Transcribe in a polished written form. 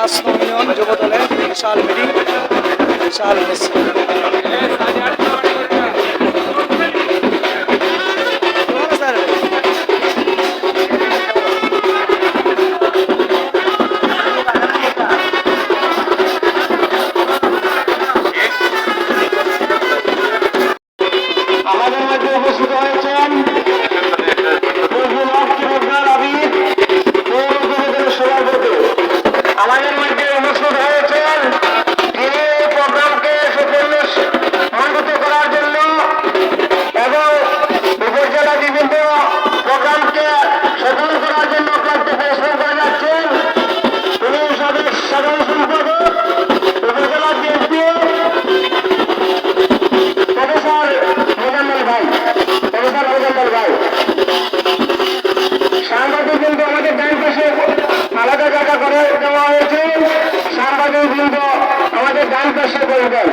5 নং ইউনিয়ন যুব দলের বিশাল মিটিং, বিশাল মিছিল। আমাদের মধ্যে উপস্থিত হয়েছেন সভাপতি। আমাদের মধ্যে উপস্থিত হয়েছেন তিনি এই প্রোগ্রামকে সুসম্মানিত করার জন্য এবং উপজেলা বিভিন্ন প্রোগ্রামকে সফল করার জন্য আপনাকে পরিশ্রম করে যাচ্ছেন। তিনি সাধারণ সম্পাদক উপজেলা বিএনপি প্রফেসর মোজাম্মেল ভাই, প্রফেসর মোজাম্মেল ভাই। সাংবাদিক কিন্তু আমাদের ডান পাশে আলাদা জায়গা করে দেওয়া হয়েছে, সাংবাদিক কিন্তু আমাদের ডান পাশে বলবেন।